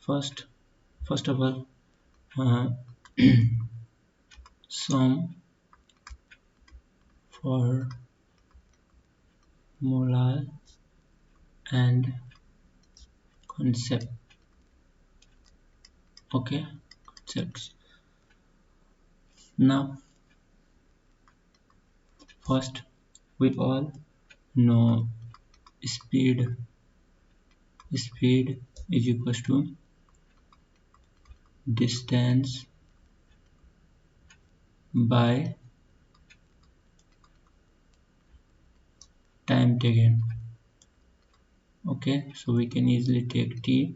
first of all, uh, some formula and concept. Okay, concepts. Now first, we all know speed is equals to distance by time taken. Okay, so we can easily take t,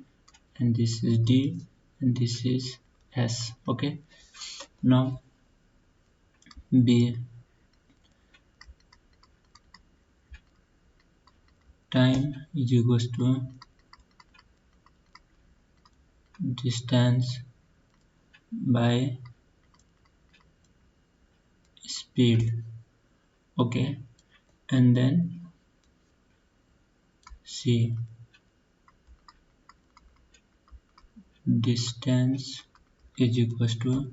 and this is d, and this is s. Okay, now b, time is equals to distance by speed. Okay, and then c, distance is equals to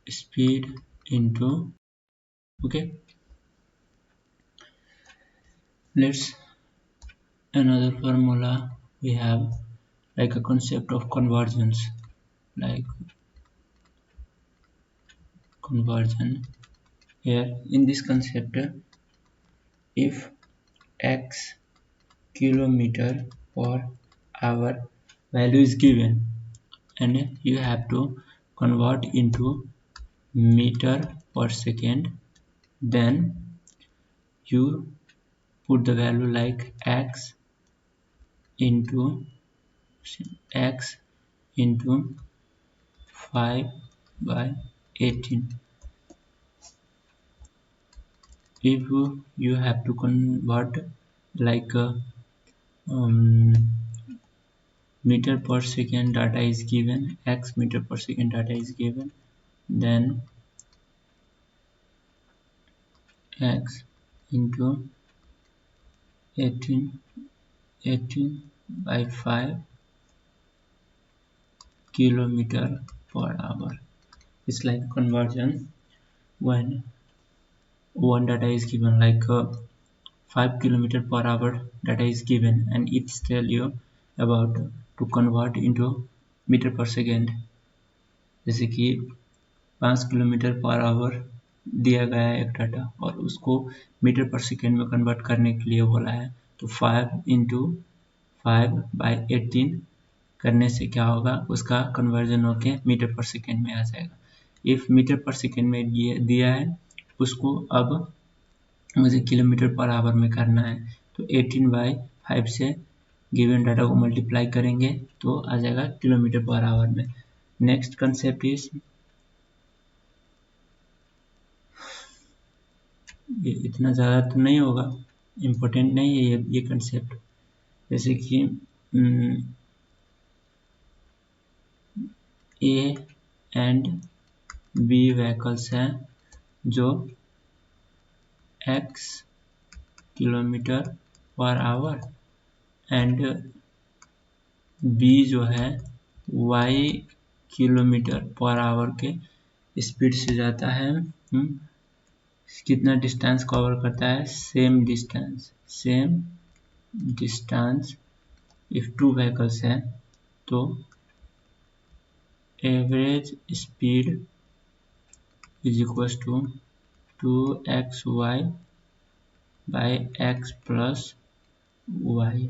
speed into. Okay, let's another formula we have, like a concept of convergence, like conversion. Here in this concept, if x kilometer per hour value is given and you have to convert into meter per second, then you put the value like x into 5/18. If you have to convert like meter per second data is given, x meter per second data is given, then x into 18 by 5 kilometer per hour. It's like conversion when one data is given, like 5 kilometer per hour data is given, and it's tell you about to convert into metre per second, जैसे कि 5 kilometre per our दिया गया है एक data और उसको metre per second में convert करने के लिए बोला है, तो 5 इंटू 5/18 करने से क्या होगा, उसका कन्वर्जन होके मीटर पर सेकेंड में आ जाएगा। इफ मीटर पर सेकेंड में दिया है, उसको अब मुझे किलोमीटर पर आवर में करना है, तो 18/5 से गिवन डाटा को मल्टीप्लाई करेंगे तो आ जाएगा किलोमीटर पर आवर में। नेक्स्ट कंसेप्ट इज, ये इतना ज़्यादा तो नहीं होगा, इम्पोर्टेंट नहीं है ये कंसेप्ट। जैसे कि ए एंड बी व्हीकल्स हैं जो x kilometre per hour and b जो है y किलोमीटर पर आवर के स्पीड से जाता है। कितना डिस्टेंस कवर करता है, same distance. If two vehicles हैं तो average speed is equal to 2xy by x plus y।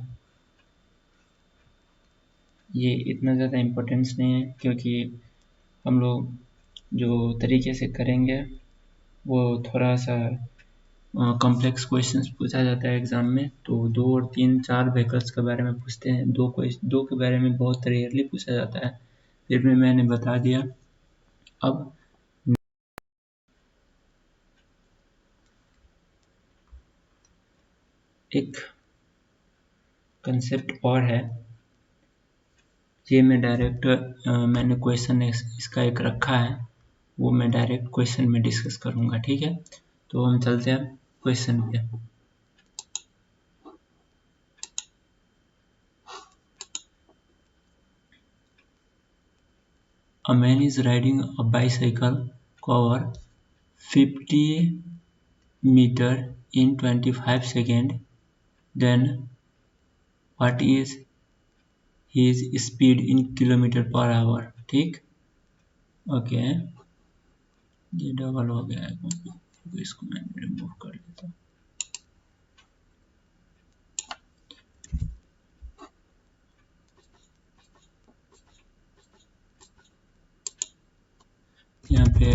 ये इतना ज़्यादा इम्पोर्टेंस नहीं है, क्योंकि हम लोग जो तरीके से करेंगे वो थोड़ा सा कॉम्प्लेक्स क्वेश्चंस पूछा जाता है एग्ज़ाम में, तो 2 और 3 4 व्हीकल्स के बारे में पूछते हैं, दो के बारे में बहुत रेयरली पूछा जाता है, फिर भी मैंने बता दिया। अब एक कंसेप्ट और है, ये मैं डायरेक्ट मैंने क्वेश्चन इसका एक रखा है, वो मैं डायरेक्ट क्वेश्चन में डिस्कस करूँगा, ठीक है। तो हम चलते हैं क्वेश्चन पे। a man is riding a bicycle cover 50 meter in 25 seconds, then what is his speed in kilometre per hour. ठीक, ओके, ये डबल हो गया है क्योंकि इसको मैं रिमूव कर लेता हूँ। यहाँ पे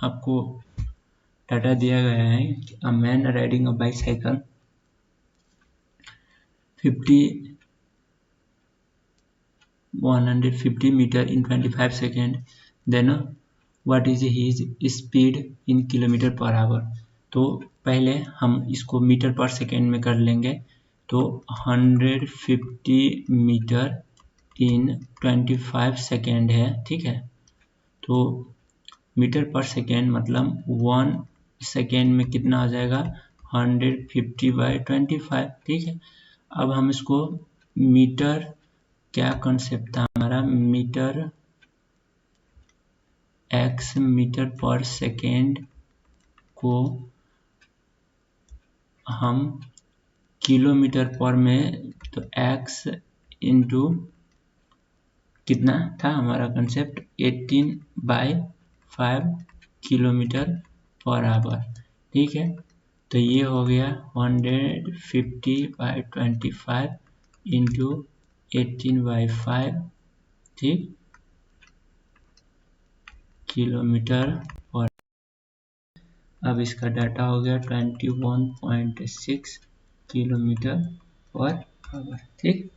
आपको डाटा दिया गया है कि a man riding a bicycle 150 metre in 25 second, then what is his speed in kilometre per hour. तो पहले हम इसको मीटर पर सेकेंड में कर लेंगे, तो 150 मीटर इन 25 सेकेंड है। ठीक है, तो मीटर पर सेकेंड मतलब 1 सेकेंड में कितना आ जाएगा 150/25। ठीक है, अब हम इसको मीटर, क्या कॉन्सेप्ट था हमारा, metre x metre per second को हम किलोमीटर पर में, तो एक्स इंटू कितना था हमारा कंसेप्ट 18/5 किलोमीटर पर आवर। ठीक है, तो ये हो गया 150/25 इंटू 18/5, ठीक, किलोमीटर पर। अब इसका डाटा हो गया 21.6 किलोमीटर पर आवर। ठीक,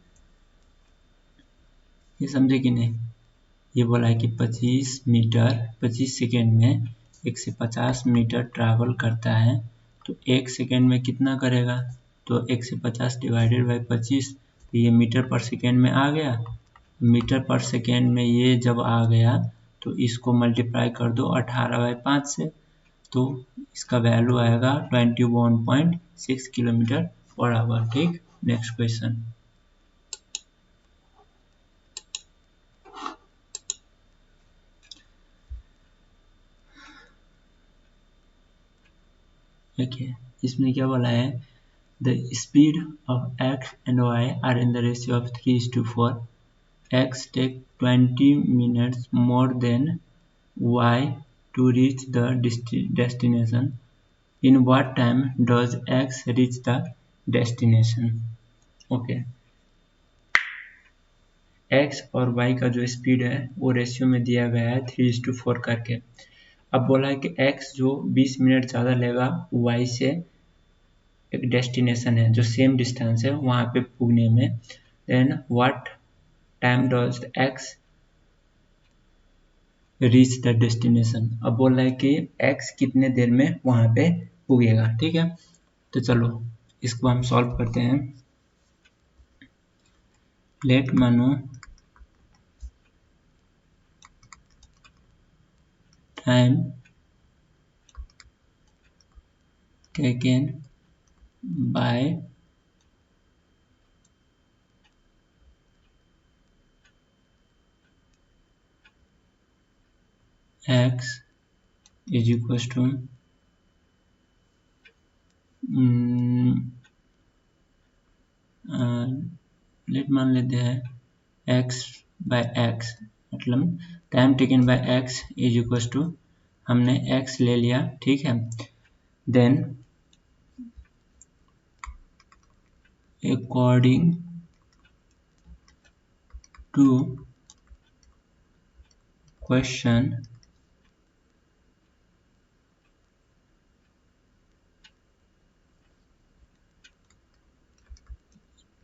ये समझे कि नहीं। ये बोला है कि 25 सेकेंड में 150 मीटर ट्रैवल करता है, तो 1 सेकेंड में कितना करेगा, तो 150 डिवाइडेड बाई 25, तो ये मीटर पर सेकेंड में आ गया। मीटर पर सेकेंड में ये जब आ गया तो इसको मल्टीप्लाई कर दो 18/5 से, तो इसका वैल्यू आएगा 21.6 किलोमीटर पर आवर। ठीक, नेक्स्ट क्वेश्चन। देखिए इसमें क्या बोला है, the speed of x and y are in the ratio of 3:4। X take 20 minutes more than y to reach the destination. In what time does x reach the destination. Okay, x और y का जो speed है वो ratio में दिया गया है 3:4 करके। अब बोला है कि x जो 20 मिनट ज़्यादा लेगा y से, एक डेस्टिनेशन है जो सेम डिस्टेंस है वहाँ पे पुगने में, then what time does x reach the destination. अब बोल रहा है कि x कितने देर में वहाँ पे पुगेगा। ठीक है, तो चलो इसको हम सॉल्व करते हैं। लेट मानो time taken by x is equal to let मान लेते हैं x/x, मतलब time taken by x is equal to, हमने x ले लिया। ठीक है, then according to question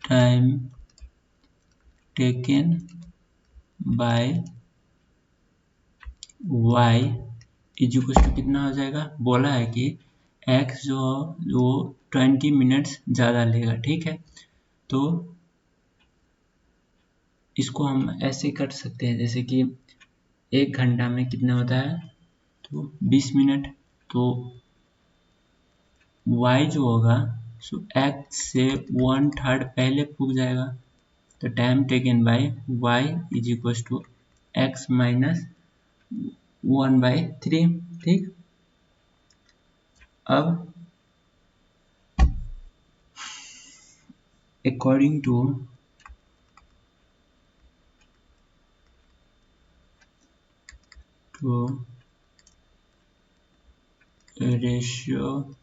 time taken by y is equal to कितना हो जाएगा, बोला है कि x जो 20 मिनट्स ज़्यादा लेगा। ठीक है, तो इसको हम ऐसे कर सकते हैं जैसे कि 1 घंटा में कितना होता है, तो 20 मिनट, तो y जो होगा सो x से 1/3 पहले पुग जाएगा, तो time taken by y is equal to x minus 1/3। ठीक, अब according to ratio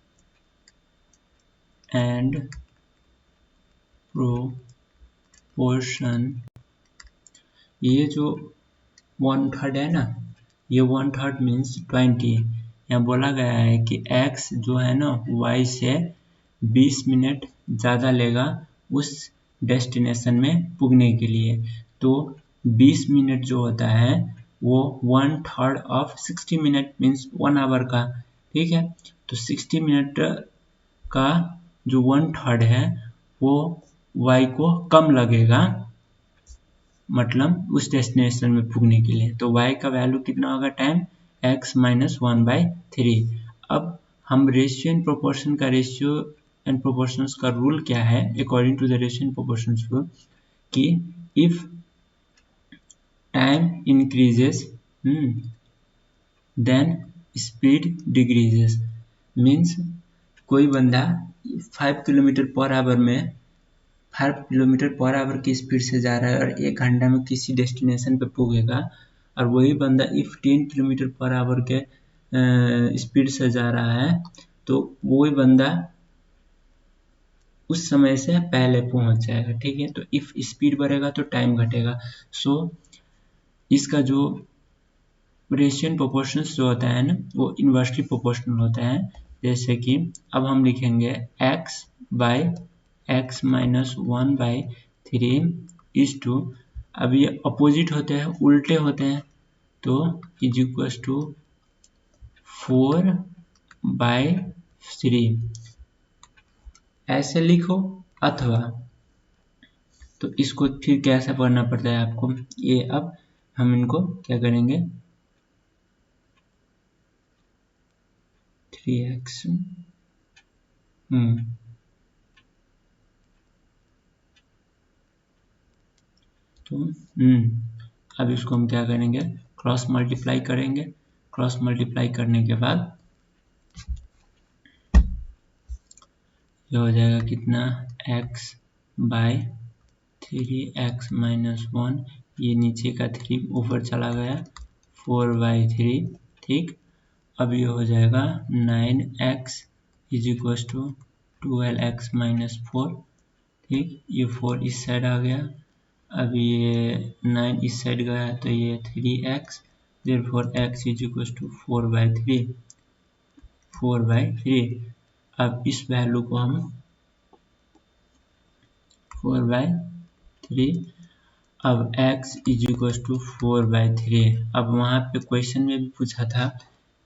and proportion, ये जो 1/3 है ना, ये 1/3 मीन्स 20। यहाँ बोला गया है कि x जो है ना y से 20 मिनट ज़्यादा लेगा उस डेस्टिनेशन में पुगने के लिए। तो 20 मिनट जो होता है वो 1/3 ऑफ 60 मिनट मीन्स 1 आवर का। ठीक है, तो 60 मिनट का जो 1/3 है वो y को कम लगेगा, मतलब उस डेस्टिनेशन में पुगने के लिए। तो y का वैल्यू कितना होगा, टाइम x माइनस 1/3। अब हम रेशियो एंड प्रोपोर्शन का, रेशियो एंड प्रोपोर्शंस का रूल क्या है according to the ratio and proportions rule, कि if time increases then speed decreases. Means कोई बंदा 5 किलोमीटर पर आवर में 5 किलोमीटर पर आवर की स्पीड से जा रहा है और 1 घंटा में किसी डेस्टिनेशन पे पहुंचेगा, और वही बंदा इफ 10 किलोमीटर पर आवर के स्पीड से जा रहा है तो वही बंदा उस समय से पहले पहुंच जाएगा। ठीक है, तो इफ स्पीड बढ़ेगा तो टाइम घटेगा। सो इसका जो रेशियो एंड प्रोपोर्शंस जो होता है ना वो इन्वर्सली प्रोपोर्शनल होता है। जैसे कि अब हम लिखेंगे x by x minus 1/3 is to, अब ये अपोजिट होते हैं, उल्टे होते हैं, तो इज इक्वल्स टू 4/3 ऐसे लिखो, अथवा तो इसको फिर कैसे पढ़ना पड़ता है आपको, ये अब हम इनको क्या करेंगे, 3x तो अब इसको हम क्या करेंगे, क्रॉस मल्टीप्लाई करेंगे। क्रॉस मल्टीप्लाई करने के बाद ये हो जाएगा कितना, x/3 x माइनस 1, ये नीचे का 3 ऊपर चला गया, 4/3। ठीक, अब ये हो जाएगा 9x is equal to 12x minus 4। ठीक, ये 4 इस साइड आ गया, अब ये 9 इस साइड गया तो ये 3x, therefore x is equal to 4/3। अब इस वैल्यू को हम 4/3, अब x इज इक्वल टू 4/3। अब वहाँ पे क्वेश्चन में भी पूछा था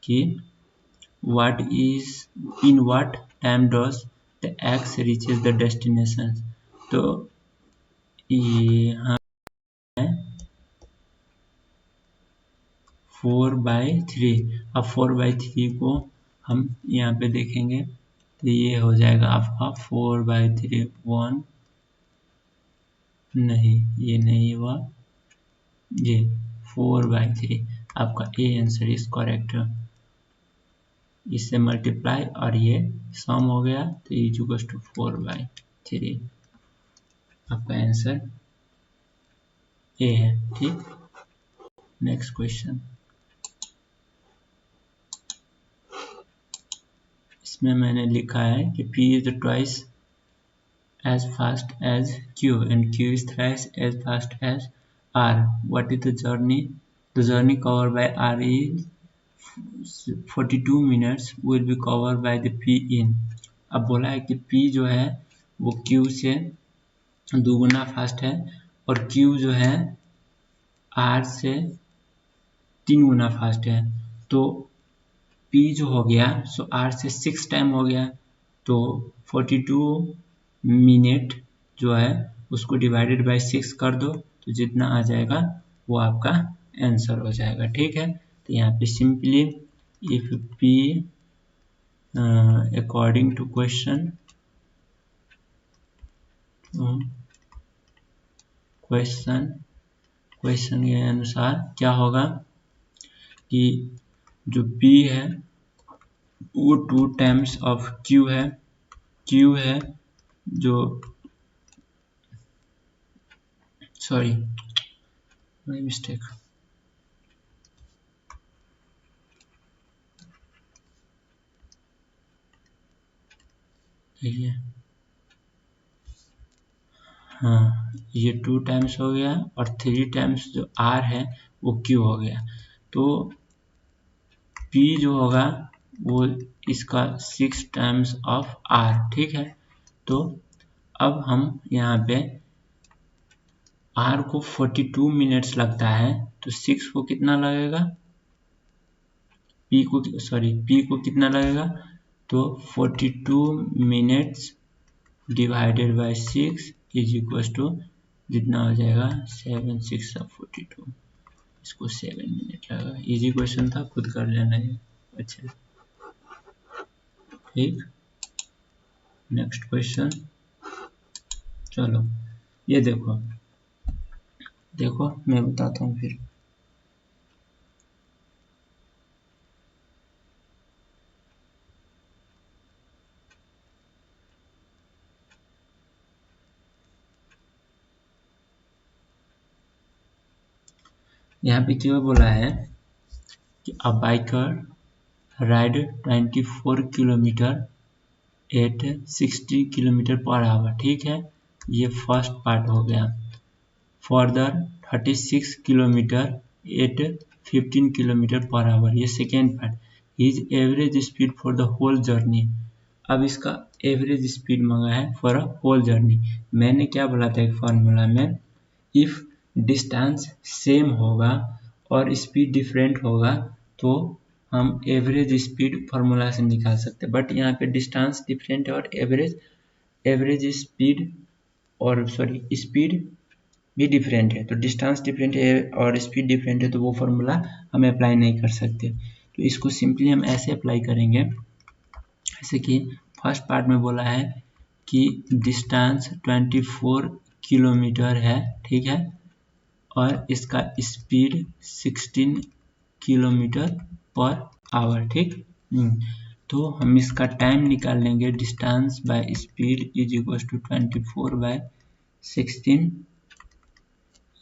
कि what is in what time does the x reaches the destination, तो यहाँ 4/3। अब 4/3 को हम यहाँ पे देखेंगे तो ये हो जाएगा आपका 4/3, 1 नहीं, ये नहीं हुआ, ये 4/3 आपका ए आंसर इज करेक्ट। इससे मल्टीप्लाई और ये सम हो गया तो इज इक्वल टू 4/3, आपका आंसर ए है। ठीक, नेक्स्ट क्वेश्चन, इसमें मैंने लिखा है कि P is twice as fast as Q and Q is thrice as fast as R. What is the journey? The journey covered by R is 42 minutes will be covered by the P in. अब बोला है कि P जो है वो Q से 2 गुना fast है और Q जो है R से 3 गुना फास्ट है। तो P जो हो गया सो R से 6 टाइम हो गया, तो 42 मिनट जो है उसको डिवाइडेड बाय 6 कर दो तो जितना आ जाएगा वो आपका आंसर हो जाएगा। ठीक है, तो यहाँ पे simply if P according to question के अनुसार क्या होगा कि जो P है वो 2 टाइम्स ऑफ Q है। Q है जो सॉरी माय मिस्टेक, ये हाँ ये 2 टाइम्स हो गया और 3 टाइम्स जो R है वो Q हो गया। तो P जो होगा वो इसका 6 टाइम्स ऑफ R, ठीक है। तो अब हम यहाँ पे R को 42 मिनट्स लगता है तो 6 को कितना लगेगा, P को कितना लगेगा, तो 42 minutes divided by 6 is equal to जितना हो जाएगा 7 6 42, इसको 7 मिनट लगेगा। इजी क्वेश्चन था, खुद कर लेना ये। अच्छा ठीक, नेक्स्ट क्वेश्चन। चलो ये देखो देखो मैं बताता हूँ फिर। यहाँ पे क्या बोला है कि a biker ride 24 kilometre at 60 kilometre per hour, ठीक है। ये फर्स्ट पार्ट हो गया। Further 36 kilometre at 15 kilometre per hour, ये second part. His average speed for the whole journey, अब इसका एवरेज स्पीड मांगा है फॉर अ होल जर्नी। मैंने क्या बोला था एक फॉर्मूला में, इफ डिस्टेंस सेम होगा और स्पीड डिफरेंट होगा तो हम एवरेज स्पीड फार्मूला से निकाल सकते हैं। बट यहाँ पे डिस्टेंस डिफरेंट है और एवरेज स्पीड और स्पीड भी डिफरेंट है, तो डिस्टेंस डिफरेंट है और स्पीड डिफरेंट है, तो वो फार्मूला हम अप्लाई नहीं कर सकते। तो इसको सिंपली हम ऐसे अप्लाई करेंगे, जैसे कि फर्स्ट पार्ट में बोला है कि डिस्टेंस 24 किलोमीटर है, ठीक है, और इसका स्पीड 16 किलोमीटर पर आवर, ठीक। तो हम इसका टाइम निकाल लेंगे, distance by speed is equal to 24 by 16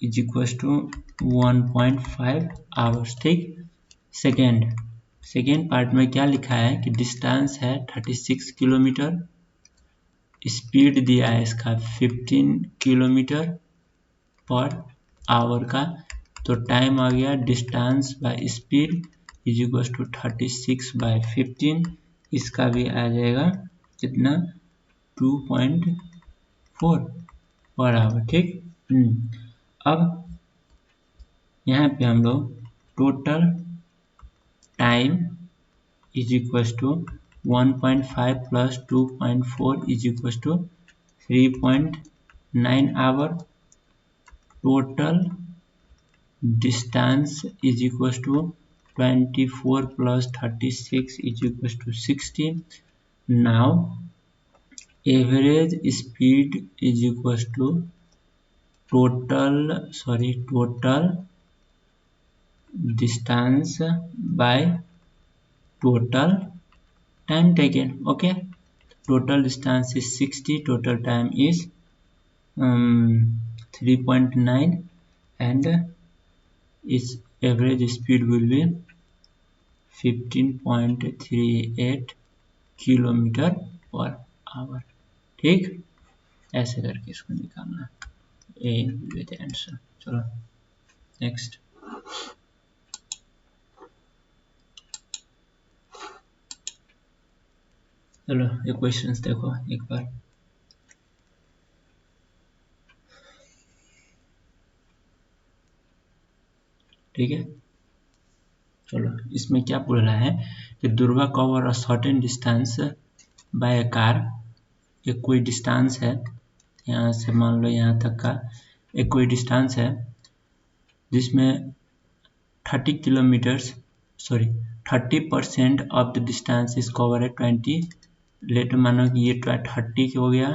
is equal to 1.5 hours, ठीक। सेकेंड पार्ट में क्या लिखा है कि डिस्टेंस है 36 किलोमीटर, स्पीड दिया है इसका 15 किलोमीटर पर आवर का, तो टाइम आ गया distance by speed is equal to 36 by 15, इसका भी आ जाएगा कितना 2.4 पर आवर, ठीक। अब यहाँ पे हम लोग total time is equal to 1.5 plus 2.4 is equal to 3.9 hour, total distance is equals to 24 plus 36 is equals to 60. Now average speed is equals to total distance by total time taken. Okay, total distance is 60, total time is 3.9 and its average speed will be 15.38 kilometre per hour, ठीक। ऐसे करके इसको निकालना, ए with answer. चलो next. चलो ये questions देखो एक बार, ठीक है। चलो इसमें क्या बोल रहा है कि Durga cover a certain distance by a car, ये कोई डिस्टेंस है, यहाँ से मान लो यहाँ तक का एक कोई डिस्टेंस है जिसमें 30% of the distance is cover है 20, लेट मानो कि ये 30 हो गया,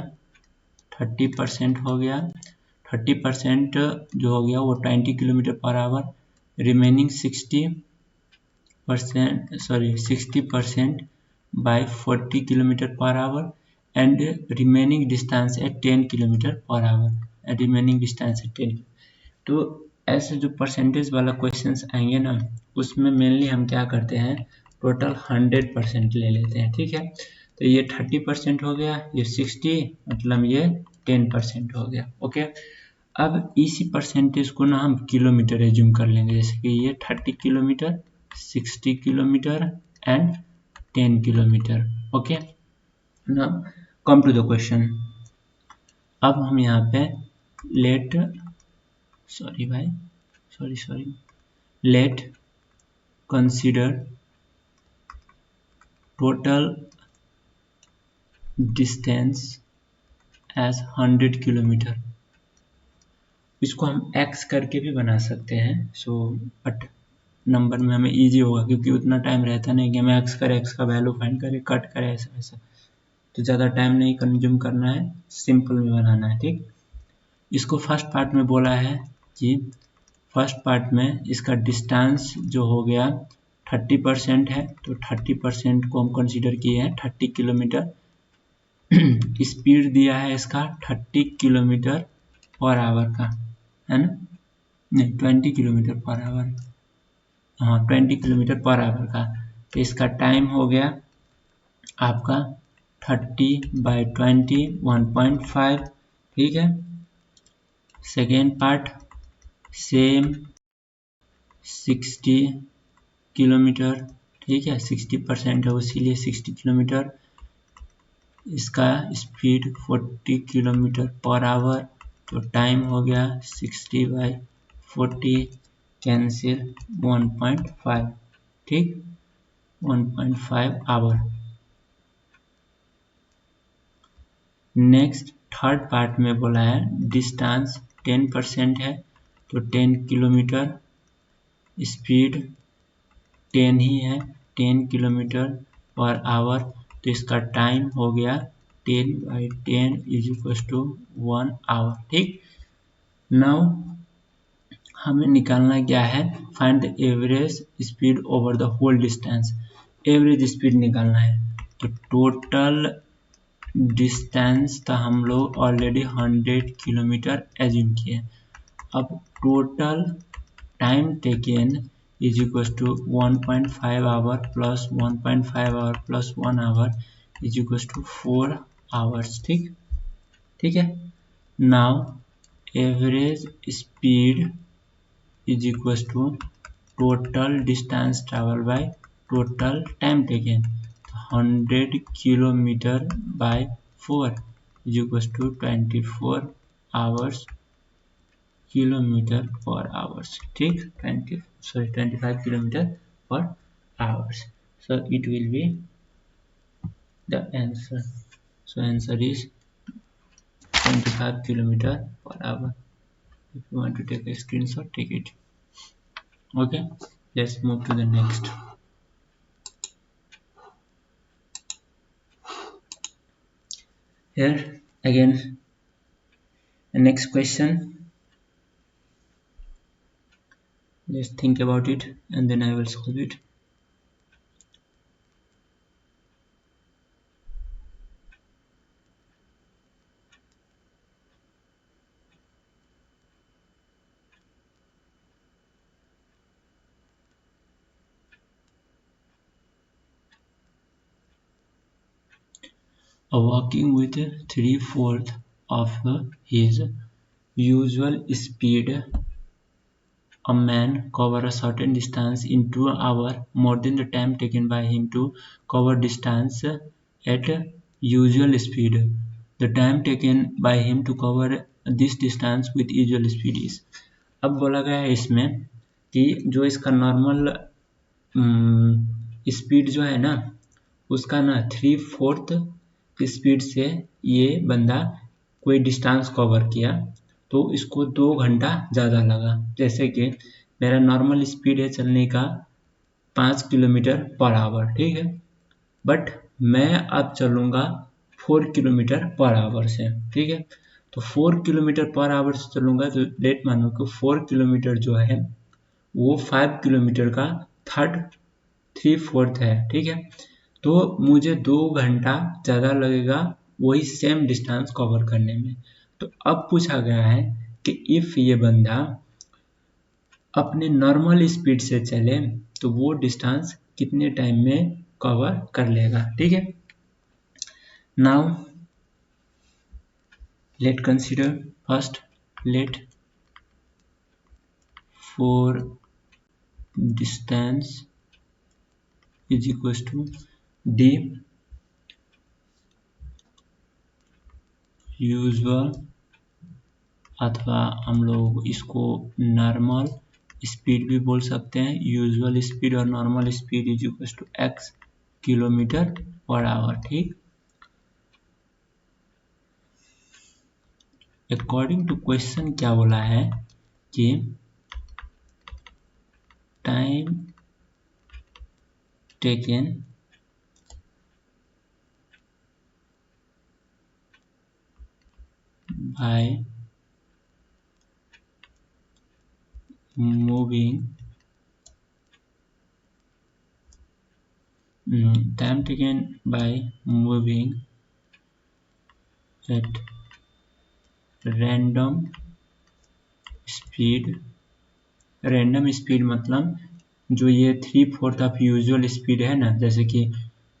30% हो गया, 30% जो हो गया वो 20 kilometre per hour, remaining 60 60% by 40 kilometre per hour and remaining distance at 10 kilometre per hour remaining distance at 10। तो ऐसे जो परसेंटेज वाला क्वेश्चंस आएंगे ना, उसमें मेनली हम क्या करते हैं, टोटल 100% ले लेते हैं। ठीक है, तो ये 30% हो गया, ये 60 मतलब ये 10% हो गया। ओके, अब इसी परसेंटेज को ना हम किलोमीटर एज्यूम कर लेंगे, जैसे कि ये 30 kilometre, 60 kilometre and 10 kilometre. Okay, now come to the question. अब हम यहाँ पे let consider total distance as 100 kilometre. इसको हम x करके भी बना सकते हैं, बट नंबर में हमें इजी होगा क्योंकि उतना टाइम रहता नहीं कि हमें x का वैल्यू फाइंड करे, कट करे, ऐसा ऐसा तो ज़्यादा टाइम नहीं कंज्यूम करना है, सिंपल में बनाना है। ठीक, इसको फर्स्ट पार्ट में बोला है कि फर्स्ट पार्ट में इसका डिस्टेंस जो हो गया 30% है, तो 30% को हम कंसीडर किए हैं 30 किलोमीटर। स्पीड दिया है इसका 30 किलोमीटर पर आवर का, है ना, नहीं 20 किलोमीटर पर आवर, हाँ 20 किलोमीटर पर आवर का। तो इसका टाइम हो गया आपका 30/20 1.5। ठीक है, सेकेंड पार्ट सेम 60 किलोमीटर। ठीक है, 60% है इसीलिए 60 किलोमीटर। इसका स्पीड 40 किलोमीटर पर आवर, तो टाइम हो गया 60/40 कैंसिल 1.5। ठीक, 1.5 आवर। नेक्स्ट थर्ड पार्ट में बोला है डिस्टेंस 10% है, तो 10 किलोमीटर, स्पीड 10 ही है 10 किलोमीटर पर आवर, तो इसका टाइम हो गया 10/10 इज इक्वल टू 1 आवर। ठीक, नाउ हमें निकालना क्या है, find the average speed over the whole distance. Average speed निकालना है, तो टोटल डिस्टेंस था हम लोग ऑलरेडी 100 किलोमीटर एज्यूम किए। अब total time taken is equal to 1.5 hour plus 1.5 hour plus 1 hour is equal to 4 hours. ठीक है, now average speed is equal to total distance travel by total time taken, 100 kilometre by 4 is equal to 24 hours kilometre per hours. ठीक, 25 kilometre per hours. So it will be the answer. So answer is 25 kilometer per hour. If you want to take a screenshot, take it. Okay, let's move to the next. Here again the next question. Let's think about it and then I will solve it. Walking with 3/4 of his usual speed, a man cover a certain distance in 2 hours, more than the time taken by him to cover distance at usual speed. The time taken by him to cover this distance with usual speed is। अब बोला गया है इसमें कि जो इसका normal speed जो है ना, उसका ना 3/4 स्पीड से ये बंदा कोई डिस्टेंस कवर किया, तो इसको 2 घंटा ज़्यादा लगा। जैसे कि मेरा नॉर्मल स्पीड है चलने का 5 किलोमीटर पर आवर, ठीक है, बट मैं अब चलूँगा 4 किलोमीटर पर आवर से। ठीक है, तो 4 किलोमीटर पर आवर से चलूँगा तो लेट मानो कि 4 किलोमीटर जो है वो 5 किलोमीटर का थर्ड 3/4 है, ठीक है। तो मुझे 2 घंटा ज़्यादा लगेगा वही सेम डिस्टेंस कवर करने में। तो अब पूछा गया है कि इफ़ ये बंदा अपने नॉर्मल स्पीड से चले तो वो डिस्टेंस कितने टाइम में कवर कर लेगा, ठीक है। Now let consider first, let for distance is equals to d usual, अथवा हम लोग इसको नॉर्मल स्पीड भी बोल सकते हैं। यूजुअल स्पीड और normal speed is equal to x kilometre per hour, ठीक। अकॉर्डिंग टू क्वेश्चन क्या बोला है कि time taken by moving time taken by moving at random speed। Random speed मतलब जो ये 3/4 ऑफ यूजुअल स्पीड है ना, जैसे कि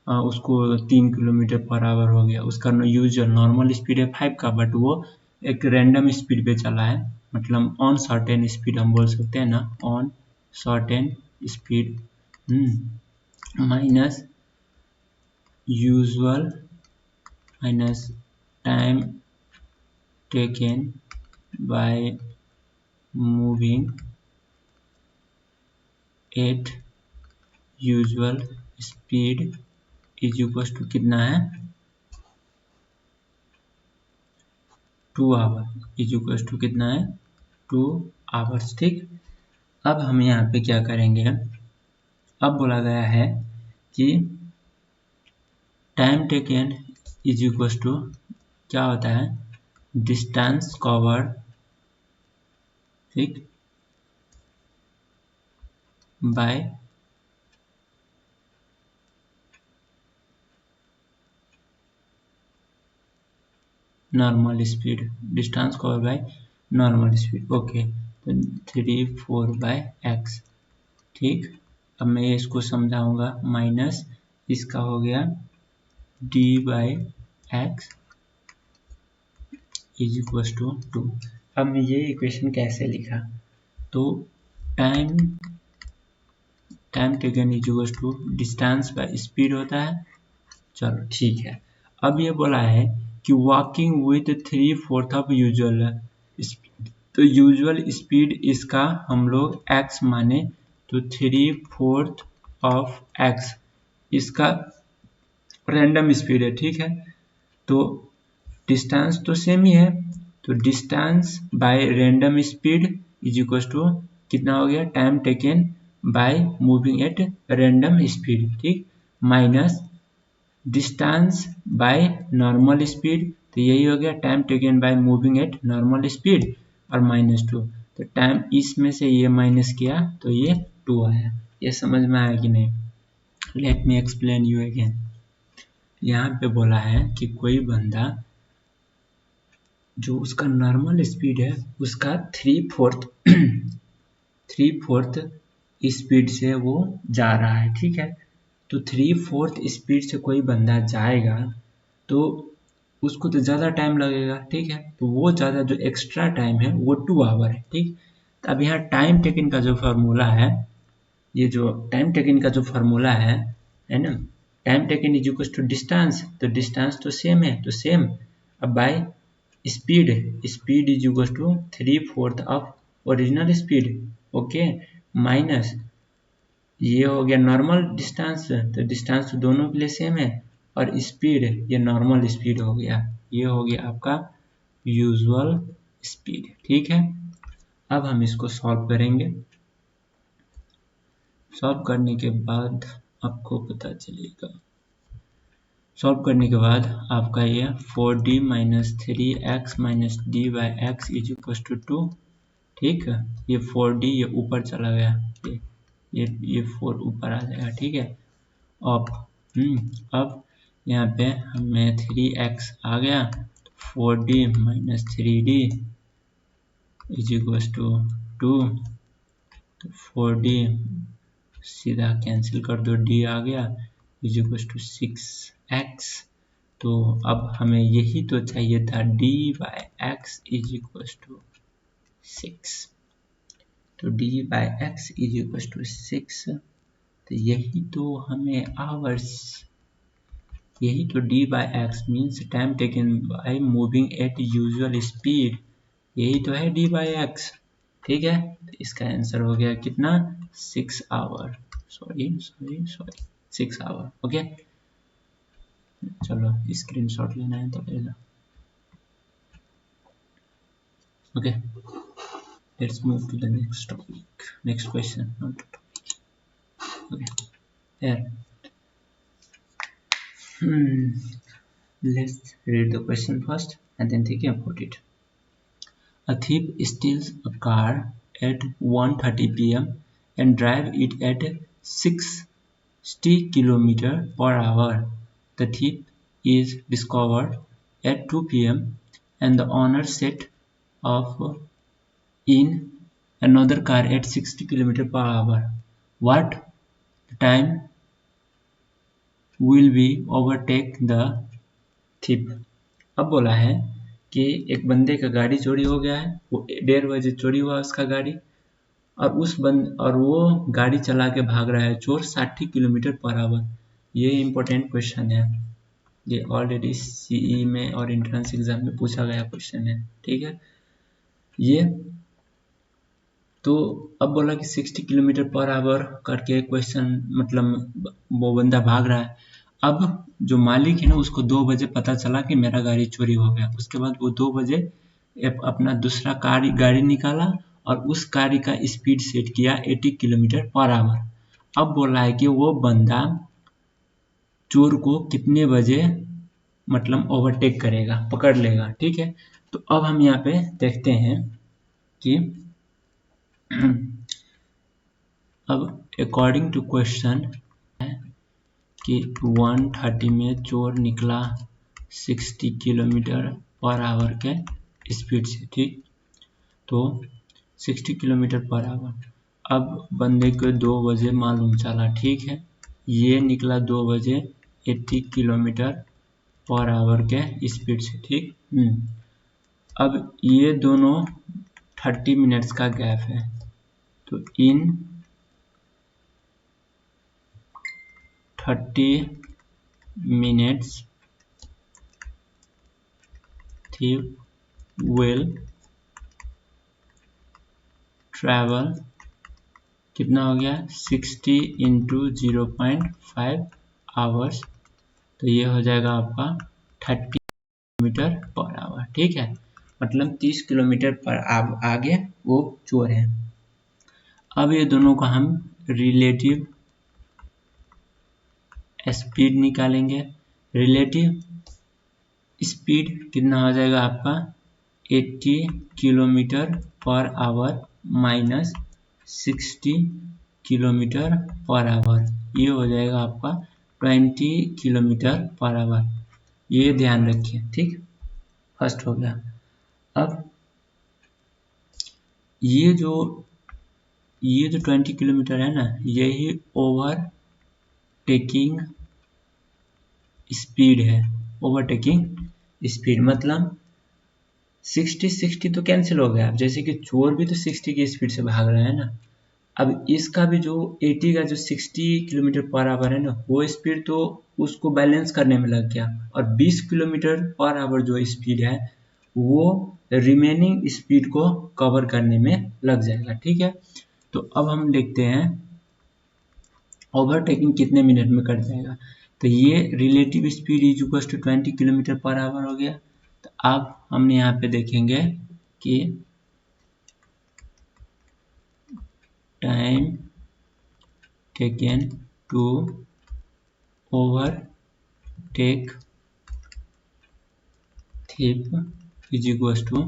उसको 3 किलोमीटर पर आवर हो गया, उसका यूजुअल नॉर्मल स्पीड है 5 का, बट वो एक रैंडम स्पीड पे चला है, मतलब ऑन सर्टेन स्पीड हम बोल सकते हैं ना, on certain speed minus usual minus time taken by moving at usual speed is equal to कितना है 2 आवर, इज इक्वल टू कितना है 2 आवर्स, ठीक। अब हम यहाँ पे क्या करेंगे, अब बोला गया है कि time taken is equal to क्या होता है डिस्टेंस कवर, ठीक, by normal speed, distance cover by normal speed, okay. तो 3/4/x, ठीक। अब मैं इसको समझाऊंगा, माइनस इसका हो गया d/x इज इक्वल टू 2। अब मैं ये इक्वेशन कैसे लिखा, तो time taken is equal to distance by speed होता है, चलो ठीक है। अब ये बोला है कि walking with 3/4 of usual speed, तो यूजुअल स्पीड इसका हम लोग x माने तो 3/4 ऑफ x इसका रैंडम स्पीड है, ठीक है। तो डिस्टेंस तो सेम ही है, तो distance by random speed is equal to कितना हो गया time taken by moving at random speed, ठीक, minus distance by normal speed, तो यही हो गया time taken by moving at normal speed, और -2, तो टाइम इसमें से ये माइनस किया तो ये 2 आया। ये समझ में आया कि नहीं? Let me explain you again. यहाँ पे बोला है कि कोई बंदा जो उसका नॉर्मल स्पीड है उसका 3/4 स्पीड से वो जा रहा है, ठीक है। तो 3/4 स्पीड से कोई बंदा जाएगा तो उसको तो ज़्यादा टाइम लगेगा, ठीक है। तो वो ज़्यादा जो एक्स्ट्रा टाइम है वो 2 आवर है, ठीक। तो अब यहाँ टाइम टेकन का जो फार्मूला है, ये जो टाइम टेकन का जो फार्मूला है ना, time taken is equal to distance, तो डिस्टेंस तो सेम है, तो सेम। अब by speed, speed is equal to 3/4 of original speed, okay, minus ये हो गया नॉर्मल डिस्टेंस, तो डिस्टेंस तो दोनों के लिए सेम है, और स्पीड ये नॉर्मल स्पीड हो गया, ये हो गया आपका यूजुअल स्पीड, ठीक है। अब हम इसको सॉल्व करेंगे, सॉल्व करने के बाद आपको पता चलेगा, सॉल्व करने के बाद आपका ये 4d - 3x - d/x is equal to 2, ठीक है। ये 4d ये ऊपर चला गया, ये 4 ऊपर आ जाएगा, ठीक है। अब यहाँ पे हमें 3x आ गया, 4d minus 3d is equals to 2, तो 4d सीधा कैंसिल कर दो, d आ गया इज इक्वल्स टू 6x। तो अब हमें यही तो चाहिए था, dy x is equals to 6। तो dy x is equals to 6, तो यही तो हमें आवर्स, यही तो dy x means time taken by moving at usual speed, यही तो है dy x, ठीक है। तो इसका आंसर हो गया कितना, 6 आवर, सॉरी 6 आवर, ओके। चलो स्क्रीनशॉट लेना है तो लेना, okay. Let's move to the next topic, next question, not topic, okay. here let's read the question first and then think about it. A thief steals a car at 1:30 p.m. and drives it at 60 km/h. The thief is discovered at 2 p.m. and the owner set off in another car at 60 km/h. What time will we overtake the thief? अब बोला है कि एक बंदे का गाड़ी चोरी हो गया है, वो 1:30 बजे चोरी हुआ उसका गाड़ी, और वो गाड़ी चला के भाग रहा है, चोर 60 km/h। ये इम्पोर्टेंट क्वेश्चन है, ये ऑलरेडी सीई में और एंट्रेंस एग्जाम में पूछा गया क्वेश्चन है, ठीक है। ये तो अब बोला कि 60 km/h करके क्वेश्चन, मतलब वो बंदा भाग रहा है। अब जो मालिक है ना, उसको 2 बजे पता चला कि मेरा गाड़ी चोरी हो गया। उसके बाद वो 2 बजे अपना दूसरा गाड़ी निकाला और उस गाड़ी का स्पीड सेट किया 80 km/h। अब बोला है कि वो बंदा चोर को कितने बजे मतलब ओवरटेक करेगा, पकड़ लेगा, ठीक है। तो अब हम यहाँ पे देखते हैं कि अब अकॉर्डिंग टू क्वेश्चन है कि 1:30 में चोर निकला 60 km/h के स्पीड से, ठीक। तो 60 km/h, अब बंदे को 2 बजे मालूम चला, ठीक है। ये निकला 2 बजे 80 km/h के स्पीड से, ठीक। अब ये दोनों 30 मिनट्स का गैप है, तो इन 30 minutes thief will travel, कितना हो गया 60 into 0.5 hours, तो ये हो जाएगा आपका 30 km/h, ठीक है। मतलब 30 किलोमीटर पर आगे वो चोर है। अब ये दोनों का हम रिलेटिव स्पीड निकालेंगे। रिलेटिव स्पीड कितना हो जाएगा आपका 80 km/h माइनस 60 km/h, ये हो जाएगा आपका 20 km/h। ये ध्यान रखिए, ठीक। फर्स्ट हो गया। अब ये जो 20 किलोमीटर है ना, यही ओवरटेकिंग स्पीड है। ओवरटेकिंग स्पीड मतलब 60 तो कैंसिल हो गया, जैसे कि चोर भी तो 60 की स्पीड से भाग रहा है ना। अब इसका भी जो 80 का जो 60 km/h है ना, वो स्पीड तो उसको बैलेंस करने में लग गया, और 20 km/h जो स्पीड है वो रिमेनिंग स्पीड को कवर करने में लग जाएगा, ठीक है। तो अब हम देखते हैं ओवरटेकिंग कितने मिनट में कर जाएगा। तो ये relative speed is equal to 20 km/h हो गया। तो अब हमने यहाँ पे देखेंगे कि time taken to overtake thief is equal to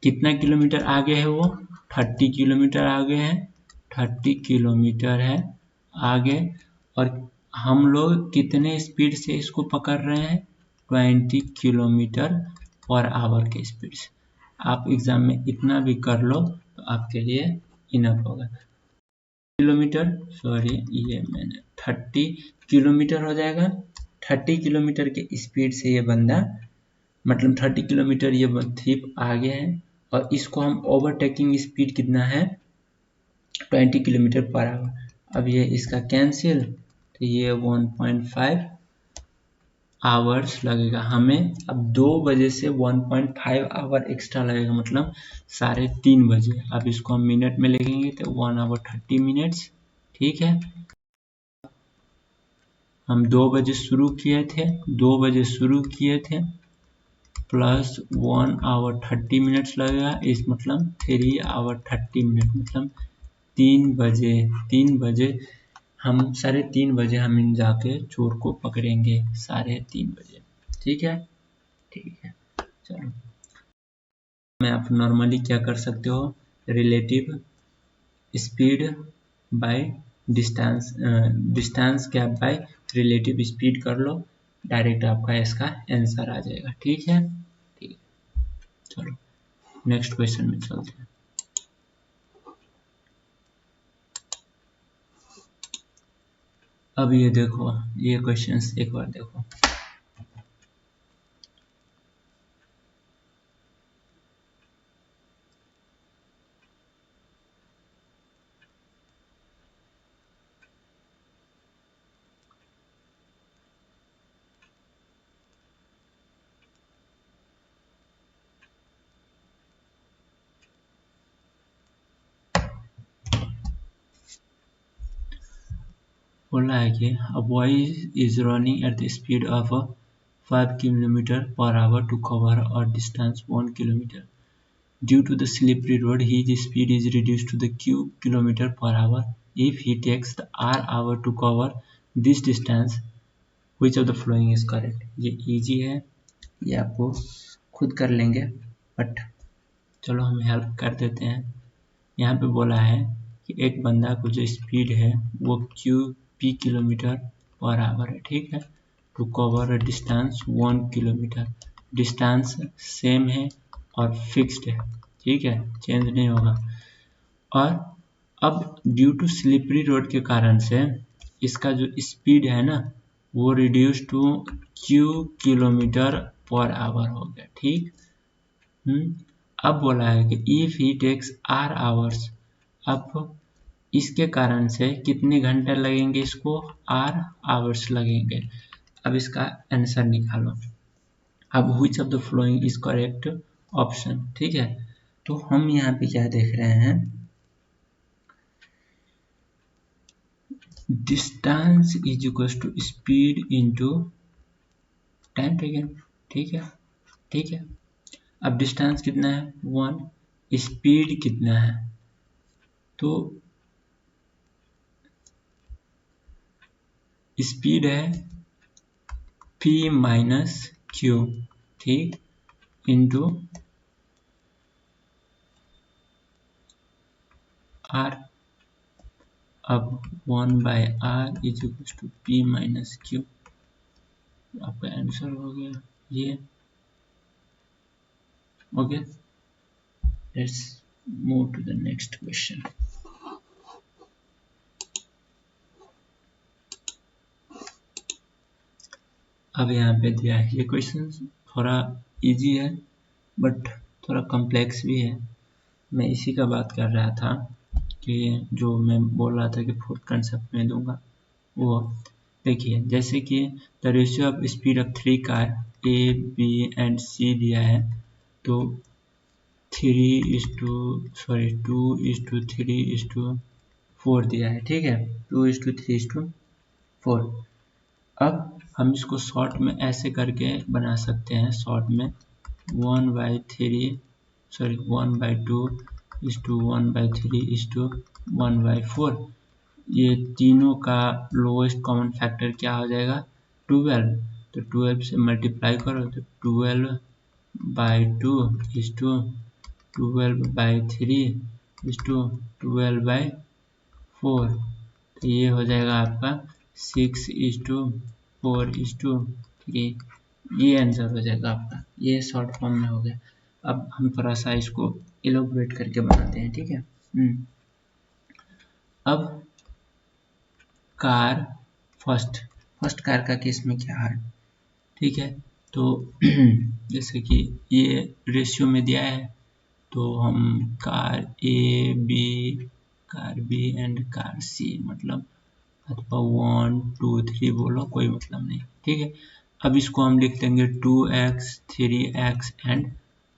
कितना किलोमीटर आगे है, वो 30 किलोमीटर आगे है, 30 किलोमीटर है आगे, और हम लोग कितने स्पीड से इसको पकड़ रहे हैं, 20 किलोमीटर पर आवर के स्पीड से। आप एग्जाम में इतना भी कर लो तो आपके लिए इनफ होगा। किलोमीटर, सॉरी ये मैंने 30 किलोमीटर हो जाएगा। 30 किलोमीटर के स्पीड से ये बंदा, मतलब 30 किलोमीटर ये थीप आगे है, और इसको हम ओवरटेकिंग स्पीड कितना है, 20 किलोमीटर पर आवर। अब ये इसका कैंसिल, तो ये 1.5 आवर्स लगेगा हमें। अब 2 बजे से 1.5 आवर एक्स्ट्रा लगेगा, मतलब 3:30 बजे। अब इसको हम मिनट में लिखेंगे तो 1 आवर 30 मिनट्स, ठीक है। हम 2 बजे शुरू किए थे, 2 बजे शुरू किए थे, प्लस 1 आवर 30 मिनट्स लगेगा, इस मतलब 3 आवर 30 मिनट, मतलब 3 बजे हम 3:30 बजे हम इन जाके चोर को पकड़ेंगे, 3:30 बजे, ठीक है। ठीक है, चलो मैं आप नॉर्मली क्या कर सकते हो, relative speed by distance, distance gap by relative speed कर लो, डायरेक्ट आपका इसका आंसर आ जाएगा, ठीक है। ठीक है, चलो नेक्स्ट क्वेश्चन में चलते हैं। अब ये देखो, ये क्वेश्चंस एक बार देखो। बोला है कि a boy is running at the speed of 5 km per hour to cover a distance 1 km. Due to the slippery road, his speed is reduced to the q km per hour. If he takes the r hour to cover this distance, which of the following is correct? ये easy है, ये आपको खुद कर लेंगे, but चलो हम help कर देते हैं। यहाँ पे बोला है कि एक बंदा को जो स्पीड है वो p किलोमीटर पर आवर है, ठीक है, to cover distance 1 kilometre. Distance same है और फिक्स्ड है, ठीक है, चेंज नहीं होगा। और अब ड्यू टू स्लिपरी रोड के कारण से इसका जो स्पीड है ना वो reduce to q kilometre per hour हो गया, ठीक। अब बोला है कि if he takes r hours, अब इसके कारण से कितने घंटे लगेंगे, इसको r आवर्स लगेंगे। अब इसका आंसर निकालो। अब which of the following is correct option, ठीक है। तो हम यहाँ पे क्या देख रहे हैं, distance is equal to speed into time taken, ठीक है, ठीक है। अब डिस्टेंस कितना है 1, स्पीड कितना है, तो स्पीड है p माइनस q, ठीक, इंटू r। अब 1/r is equal to p minus q, आपका आंसर हो गया ये। Okay, let's move to the next question. अब यहाँ पे दिया है, ये क्वेश्चन थोड़ा इजी है बट थोड़ा कॉम्प्लेक्स भी है। मैं इसी का बात कर रहा था कि जो मैं बोल रहा था कि फोर्थ कंसेप्ट में दूंगा वो देखिए, जैसे कि the ratio of speed of 3 car A, B and C दिया है, तो 2:3:4 दिया है, ठीक है, 2:3:4। अब हम इसको शॉर्ट में ऐसे करके बना सकते हैं, शॉर्ट में 1/2:1/3:1/4। ये तीनों का लोएस्ट कॉमन फैक्टर क्या हो जाएगा, 12। तो 12 से मल्टीप्लाई करो तो 12/2 12/3 12/4 4, तो ये हो जाएगा आपका 6:4:3, ये आंसर हो जाएगा आपका। ये शॉर्ट फॉर्म में हो गया। अब हम थोड़ा सा इसको इलोबरेट करके बनाते हैं, ठीक है। अब कार फर्स्ट कार का केस में क्या है, ठीक है। तो जैसे कि ये रेशियो में दिया है, तो हम कार बी एंड कार सी, मतलब अथवा 1 2 3 बोलो, कोई मतलब नहीं, ठीक है। अब इसको हम लिख लेंगे 2x 3x एंड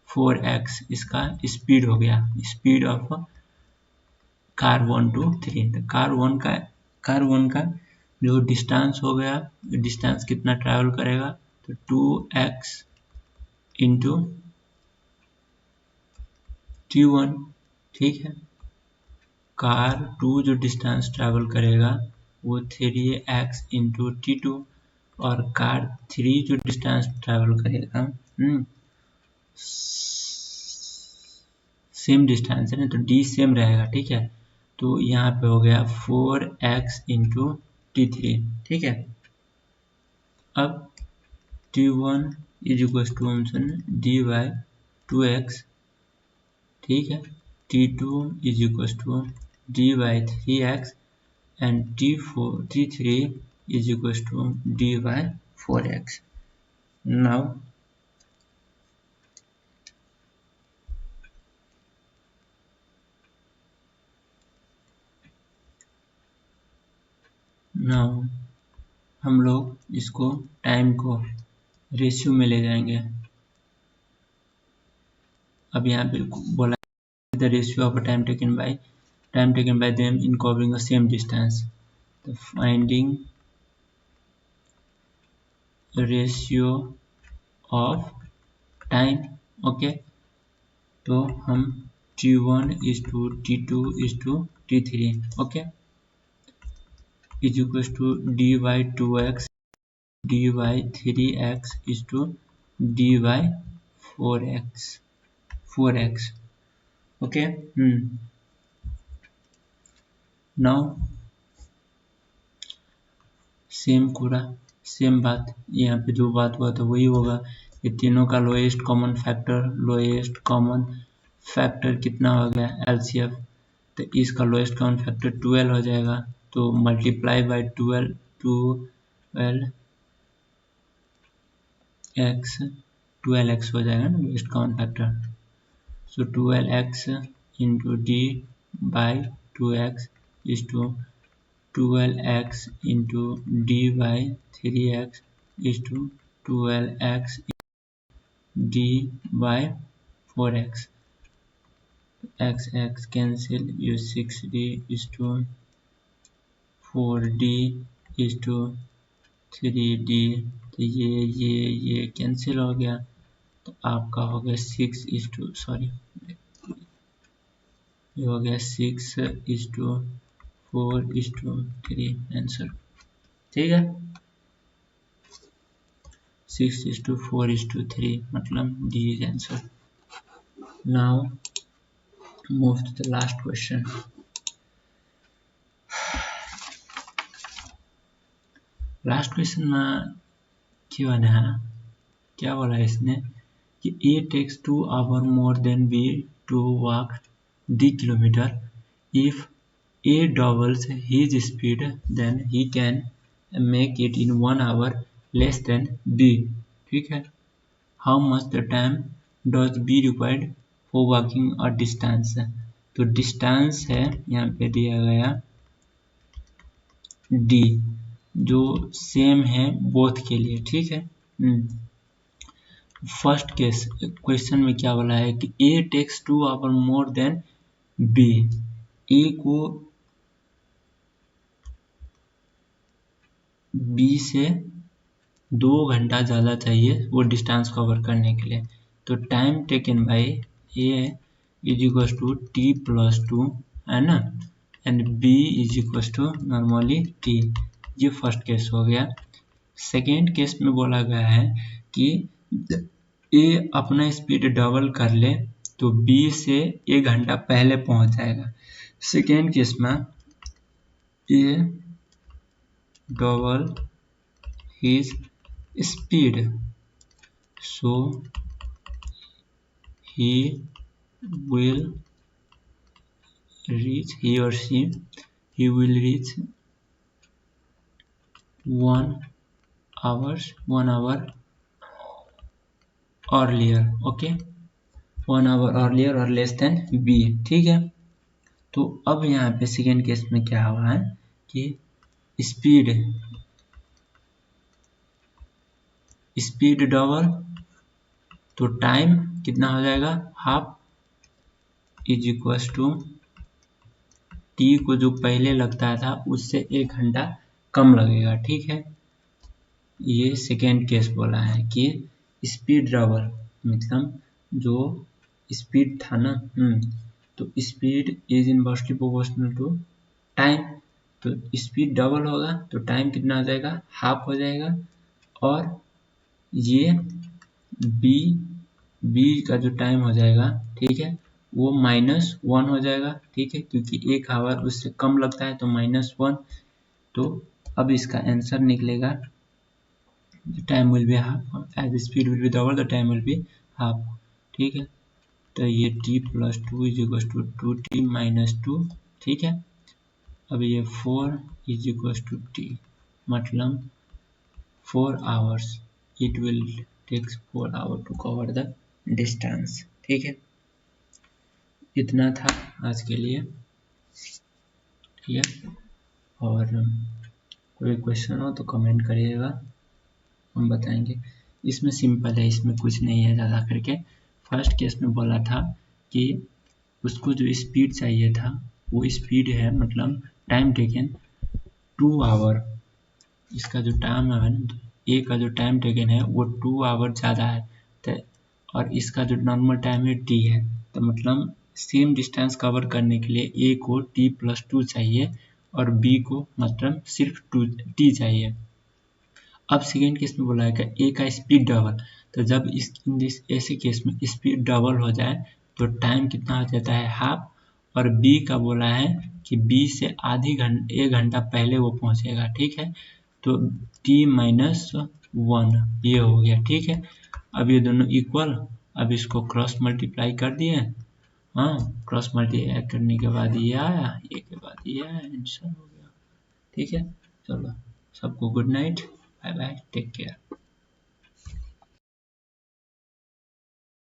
4x, इसका स्पीड हो गया, स्पीड ऑफ कार 1 2 3। तो कार वन का जो डिस्टेंस हो गया, डिस्टेंस कितना ट्रैवल करेगा, तो 2x इंटू t1, ठीक है। कार 2 जो डिस्टेंस ट्रैवल करेगा वो 3x इंटू t2, और कार 3 जो डिस्टेंस ट्रैवल करेगा सेम डिस्टेंस है ना, तो d सेम रहेगा, ठीक है। तो यहाँ पे हो गया 4x इंटू t3, ठीक है। अब t1 is equal to d by 2x, ठीक है। t2 is equal to d by 3x and t3 is equals to d by 4x. Now हम लोग इसको टाइम को रेशियो में ले जाएंगे। अब यहाँ पे बोला the ratio of time taken by them in covering the same distance, तो finding ratio of time, okay. तो हम t1 is to t2 is to t3, okay, is equals to d by 2x d by 3x is to d by 4x, okay. Now same बात, यहाँ पे जो बात हुआ था वही होगा। ये तीनों का लोएस्ट कॉमन फैक्टर कितना हो गया, LCF, तो इसका लोएस्ट कॉमन फैक्टर 12 हो जाएगा, तो मल्टीप्लाई बाई 12x हो जाएगा ना lowest common factor. So 12x into d by 2x is to 12x into d by 3x is to 12x d by 4x, x cancel, you 6d is to 4d is to 3d, तो ये cancel हो गया, तो आपका हो गया 6 is to, sorry, ये हो गया 6 is to 4 is to 3 answer, ठीक है। 6 is to 4 is to 3, मतलब D is answer. Now move to the last question. Last question में क्या बोला है इसने कि A takes 2 hours more than B to walk d kilometer. If A doubles his speed, then he can make it in 1 hour less than B, ठीक है। How much the time does B required for walking a distance? तो distance है यहाँ पे दिया गया D, जो same है बोथ के लिए, ठीक है। फर्स्ट केस क्वेश्चन में क्या बोला है कि A takes 2 hours more than B, A को B से 2 घंटा ज़्यादा चाहिए वो डिस्टेंस कवर करने के लिए, तो time taken by A is equal to T plus 2, है ना, and B is equal to normally T. ये फर्स्ट केस हो गया। सेकेंड केस में बोला गया है कि ए अपना स्पीड डबल कर ले तो बी से 1 घंटा पहले पहुंच जाएगा। सेकेंड केस में A double his speed, so he will reach, he or she, he will reach 1 hour earlier. Okay, 1 hour earlier और लेस देन बी, ठीक है। तो अब यहाँ पे सेकेंड केस में क्या हुआ है कि स्पीड डबल, तो टाइम कितना हो जाएगा, half, is equal to T को जो पहले लगता था उससे 1 घंटा कम लगेगा, ठीक है। ये सेकेंड केस बोला है कि स्पीड डबल मतलब जो स्पीड था ना, तो speed is inversely proportional to time, तो स्पीड डबल होगा तो टाइम कितना हो जाएगा, हाफ हो जाएगा। और ये बी का जो टाइम हो जाएगा, ठीक है, वो -1 हो जाएगा, ठीक है, क्योंकि 1 आवर उससे कम लगता है तो -1। तो अब इसका आंसर निकलेगा time will be half, as speed will be double the time will be half, ठीक है। तो ये t + 2 is equal to 2t - 2, ठीक है। अब ये 4 इज इक्वल टू t, मतलब 4 hours, it will takes 4 hours to cover the distance, ठीक है। इतना था आज के लिए, ठीक है। और कोई क्वेश्चन हो तो कमेंट करिएगा, हम बताएंगे। इसमें सिंपल है, इसमें कुछ नहीं है ज़्यादा करके। फर्स्ट केस में बोला था कि उसको जो स्पीड चाहिए था वो स्पीड है, मतलब टाइम टेकन 2 आवर, इसका जो टाइम है ना, ए का जो टाइम टेकन है वो 2 आवर ज़्यादा है, तो और इसका जो नॉर्मल टाइम है टी है, तो मतलब सेम डिस्टेंस कवर करने के लिए ए को t + 2 चाहिए और बी को मतलब सिर्फ टी चाहिए। अब सेकेंड केस में बोला है कि ए का स्पीड डबल, तो जब ऐसे केस में स्पीड डबल हो जाए तो टाइम कितना हो जाता है, हाफ। और बी का बोला है कि बी से 1 घंटा पहले वो पहुंचेगा, ठीक है। तो t - 1 ये हो गया, ठीक है। अब ये दोनों इक्वल, अब इसको क्रॉस मल्टीप्लाई कर दिए, हाँ, क्रॉस मल्टीप्लाई करने के बाद ये आया, ये के बाद ये आया, आंसर हो गया, ठीक है। चलो, सबको good night, bye bye, take care.